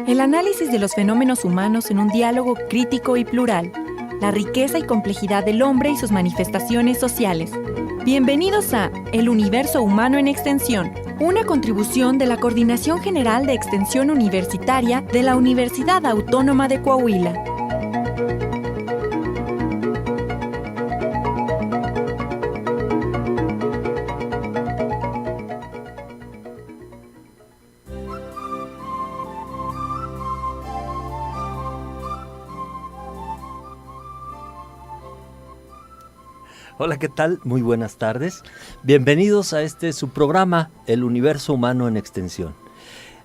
El análisis de los fenómenos humanos en un diálogo crítico y plural. La riqueza y complejidad del hombre y sus manifestaciones sociales. Bienvenidos a El Universo Humano en Extensión, una contribución de la Coordinación General de Extensión Universitaria de la Universidad Autónoma de Coahuila. Hola, ¿qué tal? Muy buenas tardes. Bienvenidos a su programa, El Universo Humano en Extensión.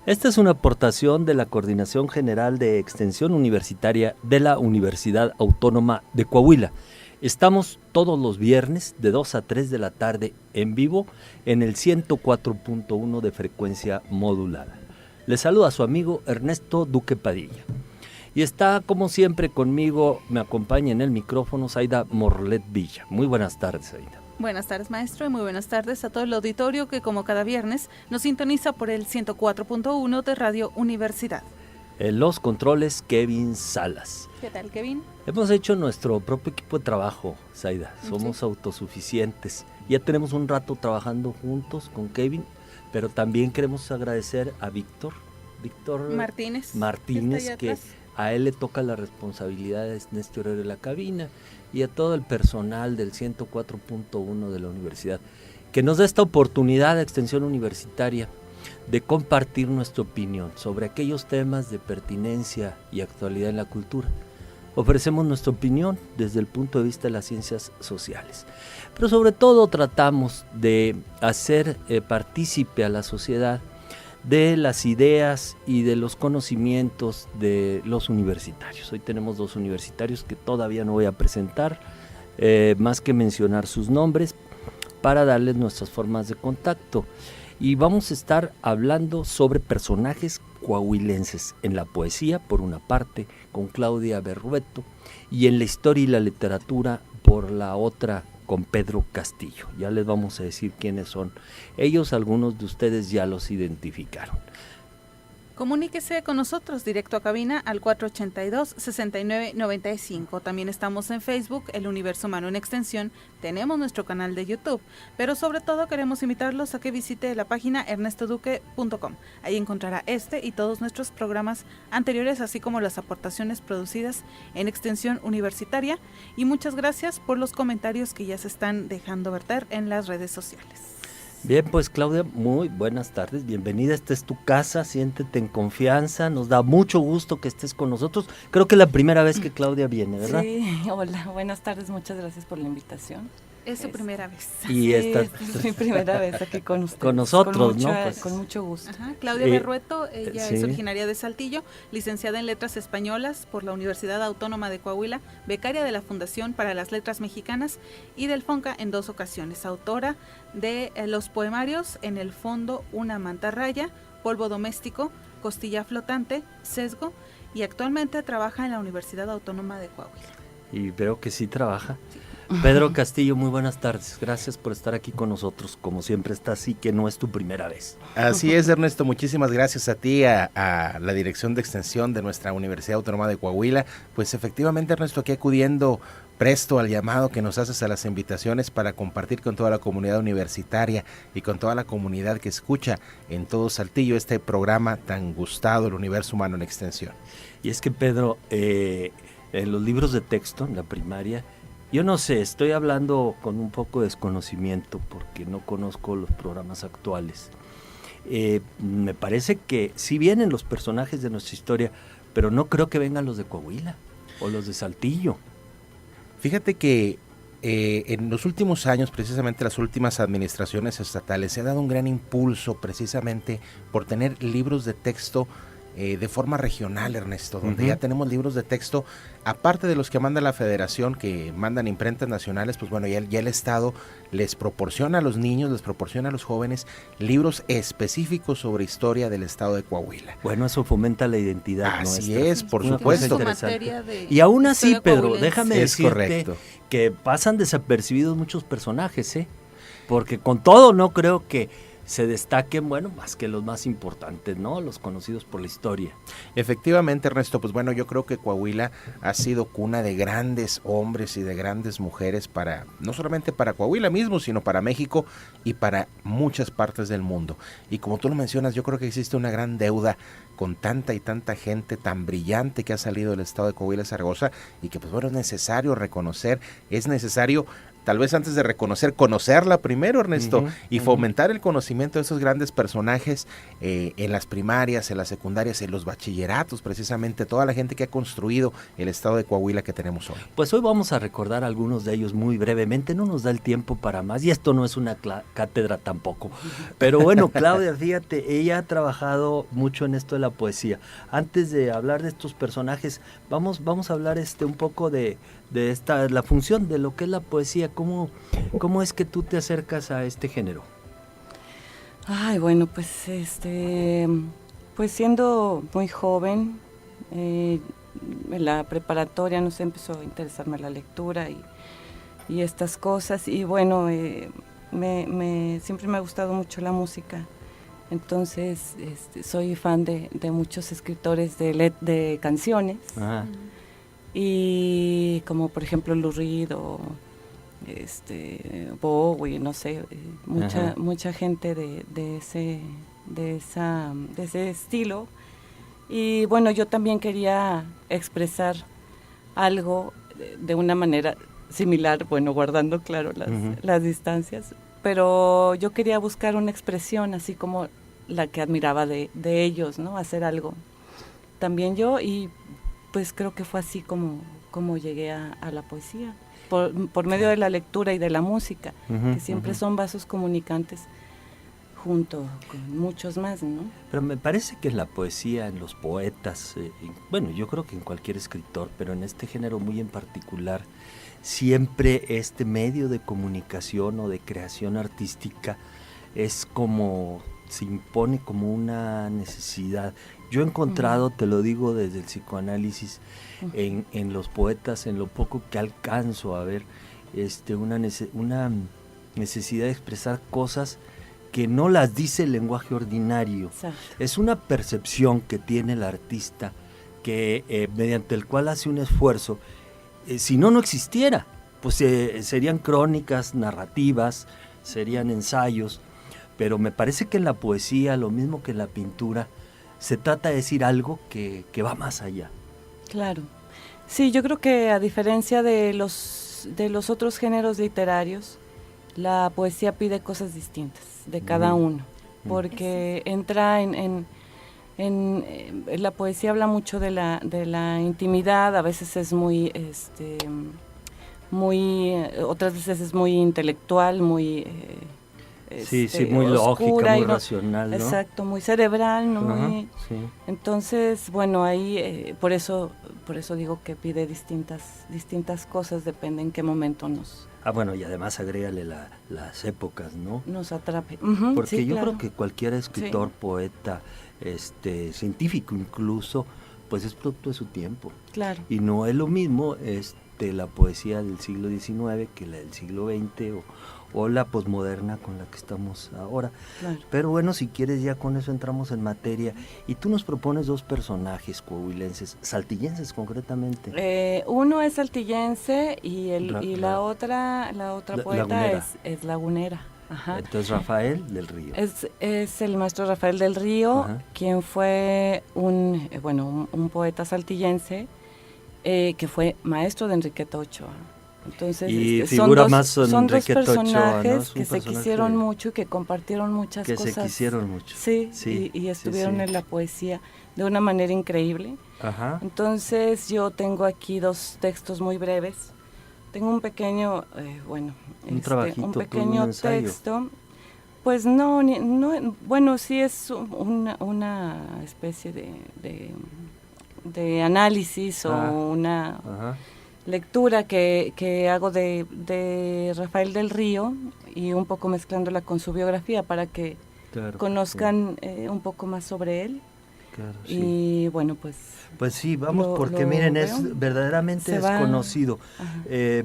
Esta es una aportación de la Coordinación General de Extensión Universitaria de la Universidad Autónoma de Coahuila. Estamos todos los viernes de 2 a 3 de la tarde en vivo en el 104.1 de frecuencia modulada. Les saluda a su amigo Ernesto Duque Padilla. Y está, como siempre, conmigo, me acompaña en el micrófono Zaida Morlet Villa. Muy buenas tardes, Zaida. Buenas tardes, maestro, y muy buenas tardes a todo el auditorio que, como cada viernes, nos sintoniza por el 104.1 de Radio Universidad. En los controles, Kevin Salas. ¿Qué tal, Kevin? Hemos hecho nuestro propio equipo de trabajo, Zaida. Somos autosuficientes. Ya tenemos un rato trabajando juntos con Kevin, pero también queremos agradecer a Víctor Martínez, que a él le toca la responsabilidad en este horario de la cabina, y a todo el personal del 104.1 de la universidad, que nos da esta oportunidad de extensión universitaria de compartir nuestra opinión sobre aquellos temas de pertinencia y actualidad en la cultura. Ofrecemos nuestra opinión desde el punto de vista de las ciencias sociales, pero sobre todo tratamos de hacer partícipe a la sociedad de las ideas y de los conocimientos de los universitarios. Hoy tenemos 2 universitarios que todavía no voy a presentar, más que mencionar sus nombres, para darles nuestras formas de contacto. Y vamos a estar hablando sobre personajes coahuilenses en la poesía, por una parte, con Claudia Berrueto, y en la historia y la literatura, por la otra, con Pedro Castillo. Ya les vamos a decir quiénes son ellos, algunos de ustedes ya los identificaron. Comuníquese con nosotros directo a cabina al 482-6995. También estamos en Facebook, El Universo Humano en Extensión. Tenemos nuestro canal de YouTube, pero sobre todo queremos invitarlos a que visite la página ernestoduque.com. Ahí encontrará y todos nuestros programas anteriores, así como las aportaciones producidas en Extensión Universitaria. Y muchas gracias por los comentarios que ya se están dejando verter en las redes sociales. Bien, pues Claudia, muy buenas tardes, bienvenida, esta es tu casa, siéntete en confianza, nos da mucho gusto que estés con nosotros. Creo que es la primera vez que Claudia viene, ¿verdad? Sí, hola, buenas tardes, muchas gracias por la invitación. Es su primera vez. Y esta es mi primera vez aquí con ustedes. Con nosotros, ¿no? Pues, con mucho gusto. Ajá. Claudia Berrueto, ella es originaria de Saltillo, licenciada en Letras Españolas por la Universidad Autónoma de Coahuila, becaria de la Fundación para las Letras Mexicanas y del FONCA en 2 ocasiones, autora de los poemarios En el fondo, Una mantarraya, Polvo doméstico, Costilla flotante, Sesgo, y actualmente trabaja en la Universidad Autónoma de Coahuila. Y veo que sí trabaja. Sí. Pedro Castillo, muy buenas tardes, gracias por estar aquí con nosotros, como siempre estás, y que no es tu primera vez. Así es, Ernesto, muchísimas gracias a ti, a la Dirección de Extensión de nuestra Universidad Autónoma de Coahuila. Pues efectivamente, Ernesto, aquí acudiendo presto al llamado que nos haces, a las invitaciones para compartir con toda la comunidad universitaria y con toda la comunidad que escucha en todo Saltillo este programa tan gustado, El Universo Humano en Extensión. Y es que, Pedro, en los libros de texto, en la primaria, yo no sé, estoy hablando con un poco de desconocimiento porque no conozco los programas actuales. Me parece que sí vienen los personajes de nuestra historia, pero no creo que vengan los de Coahuila o los de Saltillo. Fíjate que en los últimos años, precisamente las últimas administraciones estatales, se ha dado un gran impulso precisamente por tener libros de texto de forma regional, Ernesto, donde ya tenemos libros de texto, aparte de los que manda la Federación, que mandan imprentas nacionales, pues bueno, ya el Estado les proporciona a los niños, les proporciona a los jóvenes libros específicos sobre historia del Estado de Coahuila. Bueno, eso fomenta la identidad Así nuestra. Es, por supuesto. Y aún así, Pedro, déjame es decirte correcto. Que pasan desapercibidos muchos personajes, porque con todo no creo que se destaquen, bueno, más que los más importantes, ¿no? Los conocidos por la historia. Efectivamente, Ernesto, pues bueno, yo creo que Coahuila ha sido cuna de grandes hombres y de grandes mujeres para, no solamente para Coahuila mismo, sino para México y para muchas partes del mundo. Y como tú lo mencionas, yo creo que existe una gran deuda con tanta y tanta gente tan brillante que ha salido del estado de Coahuila y Zaragoza, y que pues bueno, es necesario reconocer, es necesario, tal vez antes de reconocer, conocerla primero, Ernesto, y fomentar el conocimiento de esos grandes personajes en las primarias, en las secundarias, en los bachilleratos, precisamente, toda la gente que ha construido el estado de Coahuila que tenemos hoy. Pues hoy vamos a recordar algunos de ellos muy brevemente, no nos da el tiempo para más, y esto no es una cátedra tampoco. Pero bueno, Claudia, fíjate, ella ha trabajado mucho en esto de la poesía. Antes de hablar de estos personajes, vamos a hablar un poco de la función de lo que es la poesía. ¿Cómo es que tú te acercas a este género? Ay, bueno, pues pues siendo muy joven, en la preparatoria, no sé, empezó a interesarme la lectura y estas cosas, y bueno, siempre me ha gustado mucho la música. Entonces soy fan de muchos escritores de canciones. Ajá. Y como por ejemplo Lou Reed o Bowie, no sé, mucha gente de ese estilo. Y bueno, yo también quería expresar algo de una manera similar, bueno, guardando claro las distancias, pero yo quería buscar una expresión así como la que admiraba de ellos, ¿no? Hacer algo también yo, y pues creo que fue así como llegué a la poesía, por medio de la lectura y de la música, que siempre son vasos comunicantes junto con muchos más, ¿no? Pero me parece que en la poesía, en los poetas, bueno, yo creo que en cualquier escritor, pero en este género muy en particular, siempre este medio de comunicación o de creación artística es como, se impone como una necesidad. Yo he encontrado, te lo digo desde el psicoanálisis, en los poetas, en lo poco que alcanzo a ver, una necesidad de expresar cosas que no las dice el lenguaje ordinario. Exacto. Es una percepción que tiene el artista, que mediante el cual hace un esfuerzo. Si no existiera, pues serían crónicas, narrativas, serían ensayos, pero me parece que en la poesía, lo mismo que en la pintura, se trata de decir algo que va más allá. Claro. Sí, yo creo que a diferencia de los otros géneros literarios, la poesía pide cosas distintas de cada uno, porque entra en la poesía, habla mucho de la intimidad, a veces es muy otras veces es muy intelectual, muy muy oscura, lógica, muy racional, ¿no? Exacto, muy cerebral, ¿no? Ajá, muy, sí. Entonces, bueno, ahí por eso digo que pide distintas cosas, depende en qué momento nos... bueno, y además agrégale las épocas, ¿no? Nos atrape. Porque sí, yo claro. creo que cualquier escritor, poeta, científico incluso, pues es producto de su tiempo. Claro. Y no es lo mismo la poesía del siglo XIX que la del siglo XX o la posmoderna con la que estamos ahora. Claro. Pero bueno, si quieres ya con eso entramos en materia. Y tú nos propones dos personajes coahuilenses, saltillenses concretamente. Uno es saltillense y la otra poeta lagunera. Es lagunera. Ajá. Entonces Rafael del Río. Es el maestro Rafael del Río, ajá, quien fue un poeta saltillense que fue maestro de Enriqueta Ochoa. Entonces, y figura son dos personajes, ¿no? que se quisieron mucho y que compartieron muchas cosas. Que se quisieron mucho. Sí, y estuvieron en la poesía de una manera increíble. Ajá. Entonces yo tengo aquí dos textos muy breves. Tengo un pequeño, un pequeño texto. Pues no, bueno, sí es una especie de análisis o una... Ajá. Lectura que hago de Rafael del Río y un poco mezclándola con su biografía para que conozcan un poco más sobre él. Claro, y bueno, pues sí, vamos, porque miren, es verdaderamente desconocido.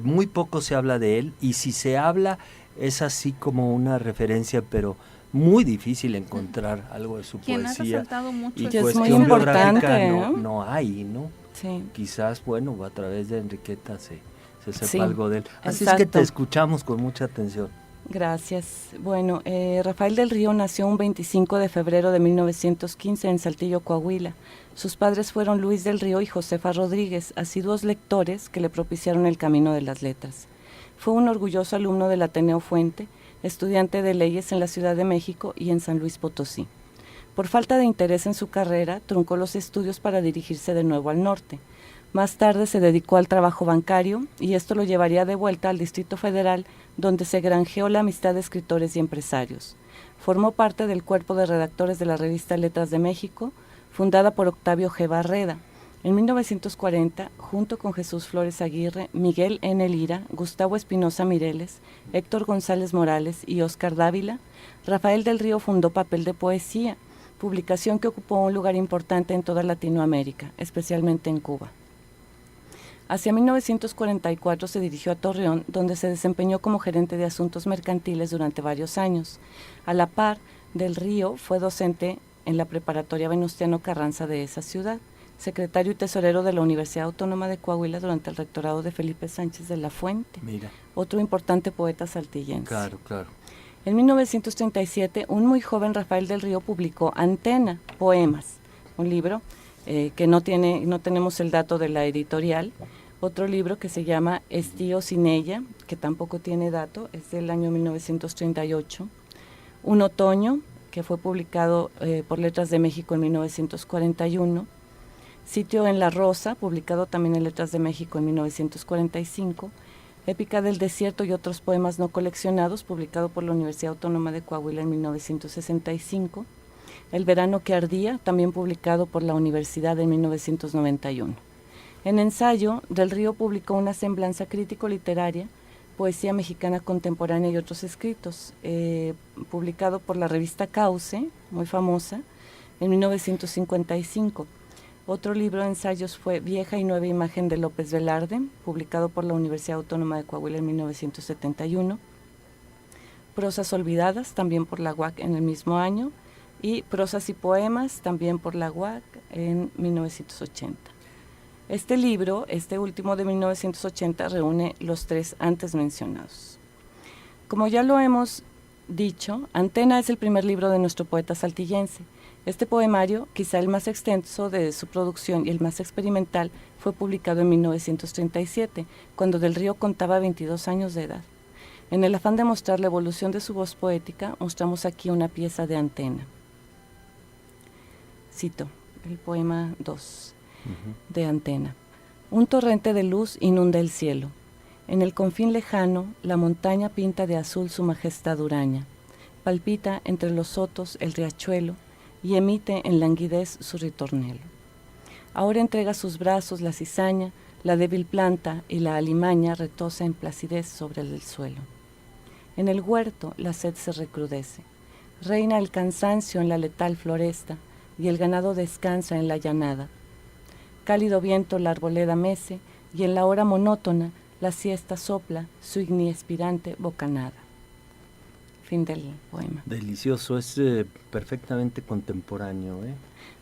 Muy poco se habla de él, y si se habla es así como una referencia, pero muy difícil encontrar algo de su Quien poesía. ha resaltado mucho Y es cuestión muy importante, biográfica ¿no? no hay, ¿no? Sí. Quizás, bueno, a través de Enriqueta se sepa Sí, algo de él. Así es que exacto. te escuchamos con mucha atención. Gracias. Bueno, Rafael del Río nació un 25 de febrero de 1915 en Saltillo, Coahuila. Sus padres fueron Luis del Río y Josefa Rodríguez, asiduos lectores que le propiciaron el camino de las letras. Fue un orgulloso alumno del Ateneo Fuente, estudiante de leyes en la Ciudad de México y en San Luis Potosí. Por falta de interés en su carrera, truncó los estudios para dirigirse de nuevo al norte. Más tarde se dedicó al trabajo bancario y esto lo llevaría de vuelta al Distrito Federal, donde se granjeó la amistad de escritores y empresarios. Formó parte del cuerpo de redactores de la revista Letras de México, fundada por Octavio G. Barreda. En 1940, junto con Jesús Flores Aguirre, Miguel N. Lira, Gustavo Espinosa Mireles, Héctor González Morales y Óscar Dávila, Rafael del Río fundó Papel de Poesía, publicación que ocupó un lugar importante en toda Latinoamérica, especialmente en Cuba. Hacia 1944 se dirigió a Torreón, donde se desempeñó como gerente de asuntos mercantiles durante varios años. A la par, del Río fue docente en la preparatoria Venustiano Carranza de esa ciudad, secretario y tesorero de la Universidad Autónoma de Coahuila durante el rectorado de Felipe Sánchez de la Fuente, Mira, otro importante poeta saltillense. claro, claro. En 1937, un muy joven Rafael del Río publicó Antena, Poemas, un libro que no tenemos el dato de la editorial. Otro libro que se llama Estío sin ella, que tampoco tiene dato, es del año 1938. Un otoño, que fue publicado por Letras de México en 1941. Sitio en la Rosa, publicado también en Letras de México en 1945. Épica del Desierto y otros poemas no coleccionados, publicado por la Universidad Autónoma de Coahuila en 1965. El verano que ardía, también publicado por la Universidad en 1991. En ensayo, del Río publicó una semblanza crítico-literaria, Poesía Mexicana Contemporánea y otros escritos, publicado por la revista Cauce, muy famosa, en 1955. Otro libro de ensayos fue Vieja y Nueva Imagen de López Velarde, publicado por la Universidad Autónoma de Coahuila en 1971. Prosas Olvidadas, también por la UAC en el mismo año, y Prosas y Poemas, también por la UAC en 1980. Este libro, este último de 1980, reúne los tres antes mencionados. Como ya lo hemos dicho, Antena es el primer libro de nuestro poeta saltillense. Este poemario, quizá el más extenso de su producción y el más experimental, fue publicado en 1937, cuando del Río contaba 22 años de edad. En el afán de mostrar la evolución de su voz poética, mostramos aquí una pieza de Antena. Cito el poema 2 de Antena. Un torrente de luz inunda el cielo. En el confín lejano, la montaña pinta de azul su majestad huraña. Palpita entre los sotos el riachuelo y emite en languidez su ritornelo. Ahora entrega sus brazos la cizaña, la débil planta y la alimaña retosa en placidez sobre el suelo. En el huerto la sed se recrudece. Reina el cansancio en la letal floresta y el ganado descansa en la llanada. Cálido viento la arboleda mece y en la hora monótona la siesta sopla su igniespirante bocanada. Fin del poema. Delicioso, es perfectamente contemporáneo, ¿eh?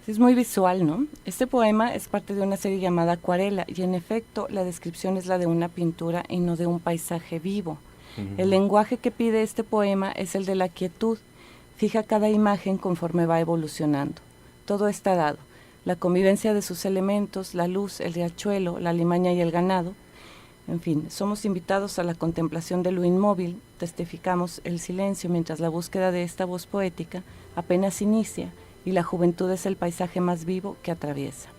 Es muy visual, ¿no? Este poema es parte de una serie llamada Acuarela y en efecto la descripción es la de una pintura y no de un paisaje vivo. El lenguaje que pide este poema es el de la quietud. Fija cada imagen conforme va evolucionando. Todo está dado. La convivencia de sus elementos, la luz, el riachuelo, la alimaña y el ganado. En fin, somos invitados a la contemplación de lo inmóvil, testificamos el silencio mientras la búsqueda de esta voz poética apenas inicia y la juventud es el paisaje más vivo que atraviesa.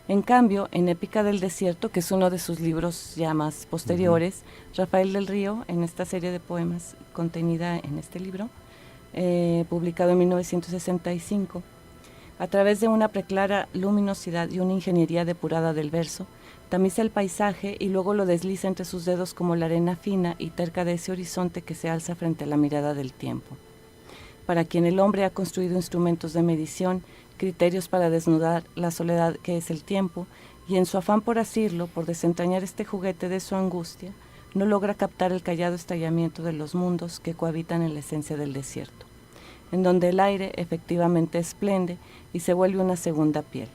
En cambio, en Épica del Desierto, que es uno de sus libros ya más posteriores, Rafael del Río, en esta serie de poemas contenida en este libro, publicado en 1965, a través de una preclara luminosidad y una ingeniería depurada del verso, tamiza el paisaje y luego lo desliza entre sus dedos como la arena fina y terca de ese horizonte que se alza frente a la mirada del tiempo. Para quien el hombre ha construido instrumentos de medición, criterios para desnudar la soledad que es el tiempo, y en su afán por asirlo, por desentrañar este juguete de su angustia, no logra captar el callado estallamiento de los mundos que cohabitan en la esencia del desierto. en donde el aire efectivamente esplende y se vuelve una segunda piel.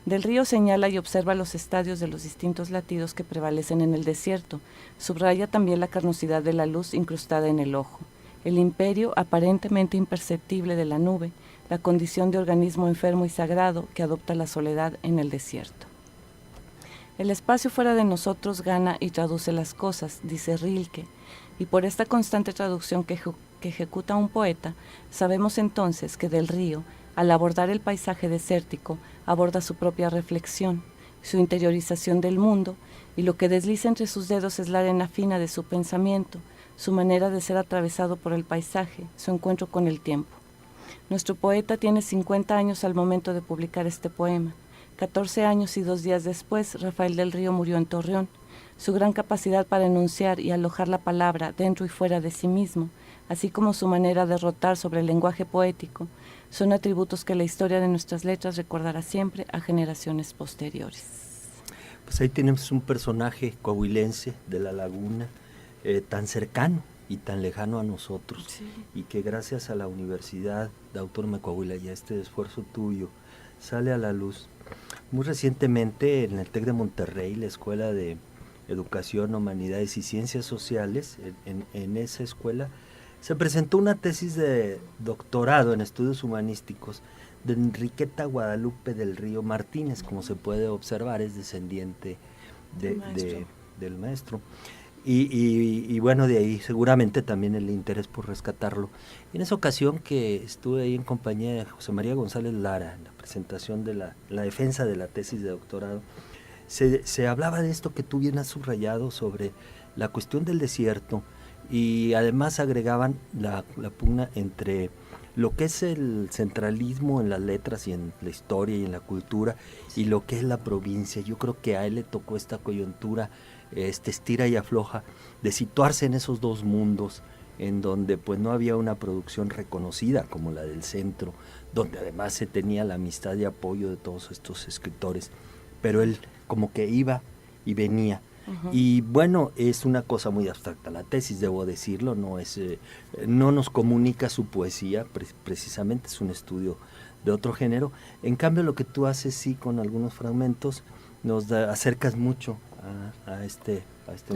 Del Río señala y observa los estadios de los distintos latidos que prevalecen en el desierto. Subraya también la carnosidad de la luz incrustada en el ojo, el imperio aparentemente imperceptible de la nube, la condición de organismo enfermo y sagrado que adopta la soledad en el desierto. El espacio fuera de nosotros gana y traduce las cosas, dice Rilke, y por esta constante traducción que ejecuta un poeta, sabemos entonces que Del Río, al abordar el paisaje desértico, aborda su propia reflexión, su interiorización del mundo, y lo que desliza entre sus dedos es la arena fina de su pensamiento, su manera de ser atravesado por el paisaje, su encuentro con el tiempo. Nuestro poeta tiene 50 años al momento de publicar este poema. 14 años y 2 días después, Rafael del Río murió en Torreón. Su gran capacidad para enunciar y alojar la palabra dentro y fuera de sí mismo, así como su manera de rotar sobre el lenguaje poético, son atributos que la historia de nuestras letras recordará siempre a generaciones posteriores. Pues ahí tenemos un personaje coahuilense de La Laguna, tan cercano y tan lejano a nosotros, sí, y que gracias a la Universidad Autónoma de Coahuila y a este esfuerzo tuyo sale a la luz. Muy recientemente en el TEC de Monterrey, la Escuela de Educación, Humanidades y Ciencias Sociales, en esa escuela se presentó una tesis de doctorado en estudios humanísticos de Enriqueta Guadalupe del Río Martínez. Como se puede observar, es descendiente del maestro. Y bueno, de ahí seguramente también el interés por rescatarlo. Y en esa ocasión que estuve ahí en compañía de José María González Lara, en la presentación de la defensa de la tesis de doctorado, se hablaba de esto que tú bien has subrayado sobre la cuestión del desierto, y además agregaban la pugna entre lo que es el centralismo en las letras y en la historia y en la cultura, y lo que es la provincia. Yo creo que a él le tocó esta coyuntura, estira y afloja, de situarse en esos dos mundos, en donde pues no había una producción reconocida como la del centro, donde además se tenía la amistad y apoyo de todos estos escritores, pero él como que iba y venía. Uh-huh. Y bueno, es una cosa muy abstracta la tesis, debo decirlo, no nos comunica su poesía, precisamente es un estudio de otro género. En cambio, lo que tú haces, sí, con algunos fragmentos, nos acercas mucho a este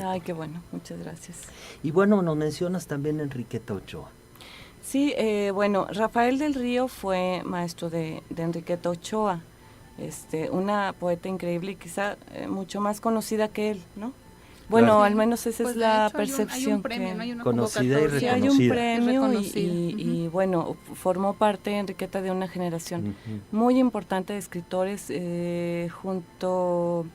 Ay, qué bueno, muchas gracias. Y bueno, nos mencionas también a Enriqueta Ochoa. Sí, bueno, Rafael del Río fue maestro de Enriqueta Ochoa, una poeta increíble y quizá mucho más conocida que él, ¿no? Bueno, claro, al menos esa es la percepción. Hay un premio, no hay una conocida y reconocida. Sí, hay un premio y bueno, formó parte Enriqueta de una generación muy importante de escritores, junto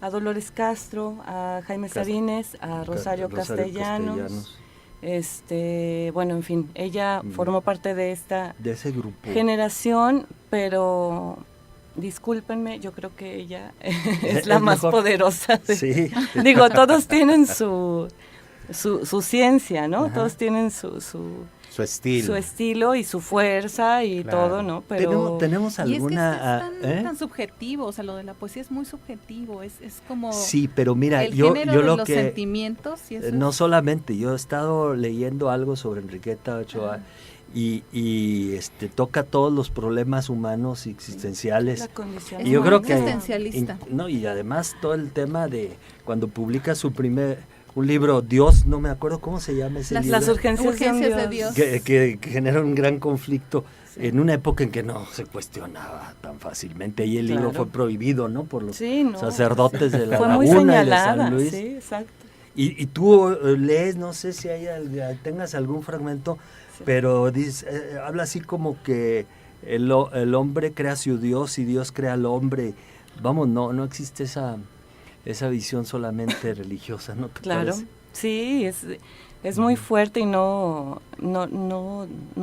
a Dolores Castro, a Jaime Sabines, a Rosario Castellanos. Bueno, en fin, ella formó parte de ese grupo, generación, pero discúlpenme, yo creo que ella es la más mejor, poderosa. Sí. Digo, todos tienen su ciencia, ¿no? Claro. Todos tienen su estilo y su fuerza y claro, todo, ¿no? Pero tenemos alguna... Y es que es tan subjetivo, o sea, lo de la poesía es muy subjetivo, es como... Sí, pero mira, el yo género de lo los que... sentimientos y eso no solamente, yo he estado leyendo algo sobre Enriqueta Ochoa y toca todos los problemas humanos y existenciales. La condición y yo creo que existencialista. Y además todo el tema de cuando publica un libro, Dios, no me acuerdo cómo se llama ese libro. Las urgencias de Dios. Que genera un gran conflicto en una época en que no se cuestionaba tan fácilmente, y el libro fue prohibido, ¿no? Por los sacerdotes de la Laguna y de San Luis. Sí, exacto. Y tú lees, no sé si tengas algún fragmento, pero habla así como que el hombre crea a su Dios y Dios crea al hombre. Vamos, no existe esa visión solamente religiosa, ¿no te parece? Sí, es muy fuerte y no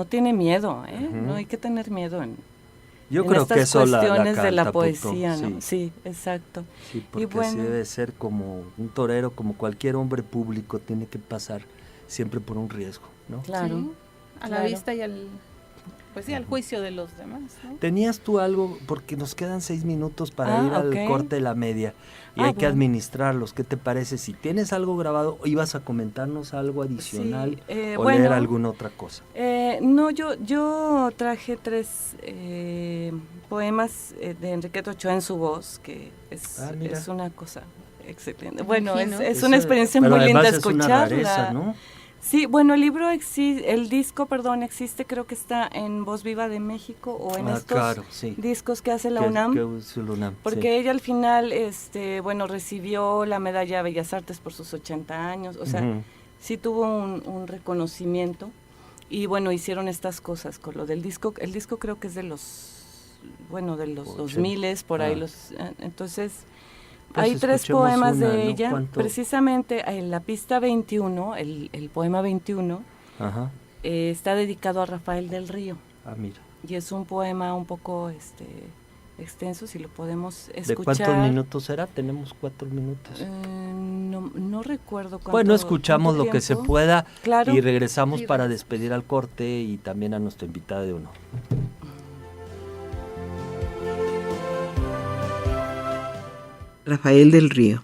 tiene miedo, no hay que tener miedo Yo creo que eso cuestiones la de la poesía, ¿no? Sí, exacto. Sí, porque sí debe ser como un torero, como cualquier hombre público, tiene que pasar siempre por un riesgo, ¿no? Claro. Sí, a la vista y pues sí, al juicio de los demás, ¿no? ¿Tenías tú algo? Porque nos quedan 6 minutos para ir al corte de la media y hay que administrarlos. ¿Qué te parece? Si tienes algo grabado, ¿ibas a comentarnos algo adicional o leer alguna otra cosa? No, yo traje 3 poemas de Enriqueta Ochoa en su voz, que es una cosa excelente. Bueno, es una experiencia muy linda escucharla. Una rareza, ¿no? Sí, bueno, el disco existe, creo que está en Voz Viva de México o en estos discos que hace la UNAM, porque ella al final, recibió la medalla de Bellas Artes por sus 80 años, o sea, sí tuvo un reconocimiento, y bueno, hicieron estas cosas con lo del disco. El disco creo que es de los 2000, por ahí, entonces... Hay 3 poemas de ella, ¿no? Precisamente en la pista 21, el poema 21, está dedicado a Rafael del Río. Ah, mira. Y es un poema un poco extenso, si lo podemos escuchar. ¿De cuántos minutos será? Tenemos 4 minutos. No recuerdo cuánto. Bueno, escuchamos lo que se pueda, claro, y regresamos para despedir al corte y también a nuestra invitada de honor. Rafael del Río.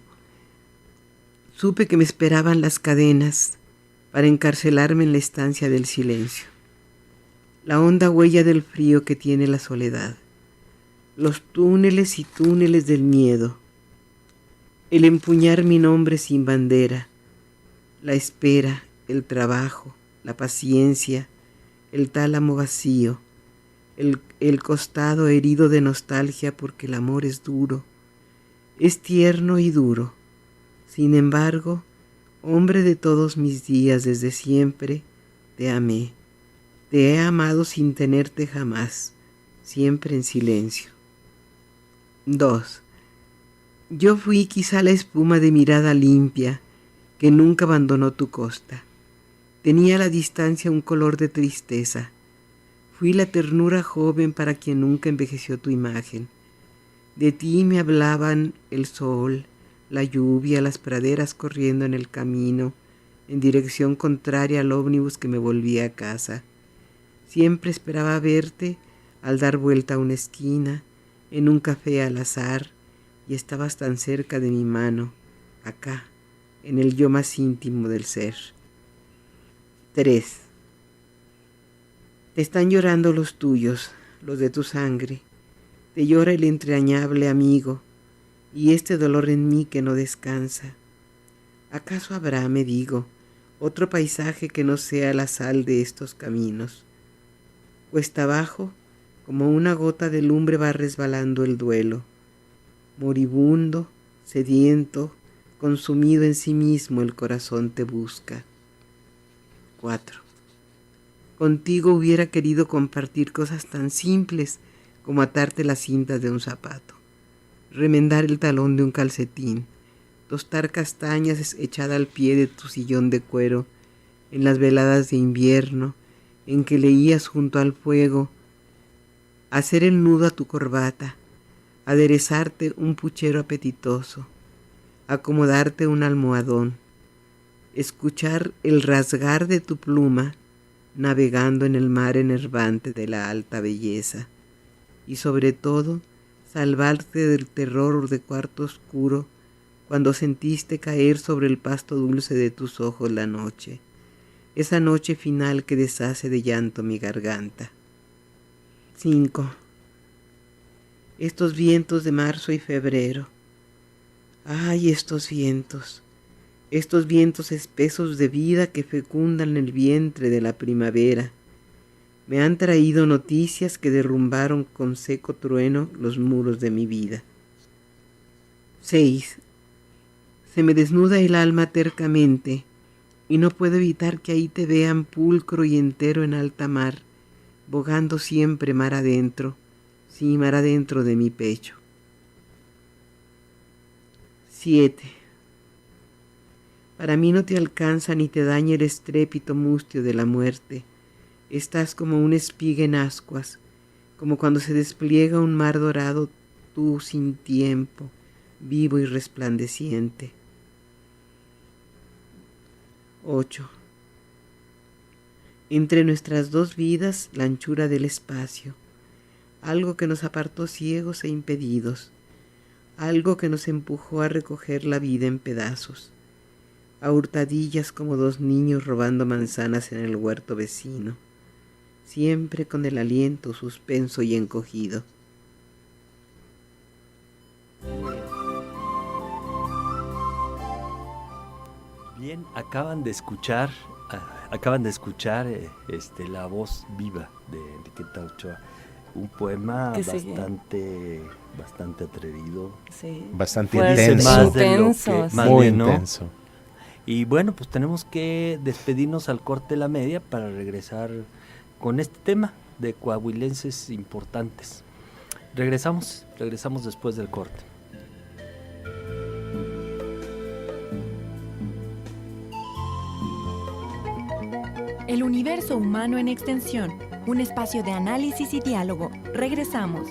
Supe que me esperaban las cadenas para encarcelarme en la estancia del silencio. La honda huella del frío que tiene la soledad. Los túneles y túneles del miedo. El empuñar mi nombre sin bandera. La espera, el trabajo, la paciencia, el tálamo vacío. El costado herido de nostalgia porque el amor es duro. Es tierno y duro. Sin embargo, hombre de todos mis días desde siempre, te amé. Te he amado sin tenerte jamás, siempre en silencio. 2. Yo fui quizá la espuma de mirada limpia que nunca abandonó tu costa. Tenía a la distancia un color de tristeza. Fui la ternura joven para quien nunca envejeció tu imagen. De ti me hablaban el sol, la lluvia, las praderas corriendo en el camino, en dirección contraria al ómnibus que me volvía a casa. Siempre esperaba verte al dar vuelta a una esquina, en un café al azar, y estabas tan cerca de mi mano, acá, en el yo más íntimo del ser. 3. Te están llorando los tuyos, los de tu sangre. Te llora el entrañable amigo, y este dolor en mí que no descansa. ¿Acaso habrá, me digo, otro paisaje que no sea la sal de estos caminos? Cuesta abajo, como una gota de lumbre va resbalando el duelo. Moribundo, sediento, consumido en sí mismo el corazón te busca. 4. Contigo hubiera querido compartir cosas tan simples como atarte las cintas de un zapato, remendar el talón de un calcetín, tostar castañas echada al pie de tu sillón de cuero en las veladas de invierno en que leías junto al fuego, hacer el nudo a tu corbata, aderezarte un puchero apetitoso, acomodarte un almohadón, escuchar el rasgar de tu pluma navegando en el mar enervante de la alta belleza, y sobre todo salvarte del terror de cuarto oscuro cuando sentiste caer sobre el pasto dulce de tus ojos la noche, esa noche final que deshace de llanto mi garganta. 5. Estos vientos de marzo y febrero. Ay, estos vientos espesos de vida que fecundan el vientre de la primavera. Me han traído noticias que derrumbaron con seco trueno los muros de mi vida. 6. Se me desnuda el alma tercamente y no puedo evitar que ahí te vean pulcro y entero en alta mar, bogando siempre mar adentro, sí, mar adentro de mi pecho. 7. Para mí no te alcanza ni te daña el estrépito mustio de la muerte. Estás como una espiga en ascuas, como cuando se despliega un mar dorado, tú sin tiempo, vivo y resplandeciente. 8. Entre nuestras dos vidas, la anchura del espacio, algo que nos apartó ciegos e impedidos, algo que nos empujó a recoger la vida en pedazos, a hurtadillas como dos niños robando manzanas en el huerto vecino, siempre con el aliento suspenso y encogido. Bien, acaban de escuchar la voz viva de Enriqueta Ochoa, un poema bastante atrevido, Sí. Bastante Fuerte, intenso. más de lo intenso, que- sí. más Muy de, ¿no? intenso. Y bueno, pues tenemos que despedirnos al corte de la media para regresar con este tema de coahuilenses importantes. Regresamos después del corte. El universo humano en extensión, un espacio de análisis y diálogo. Regresamos.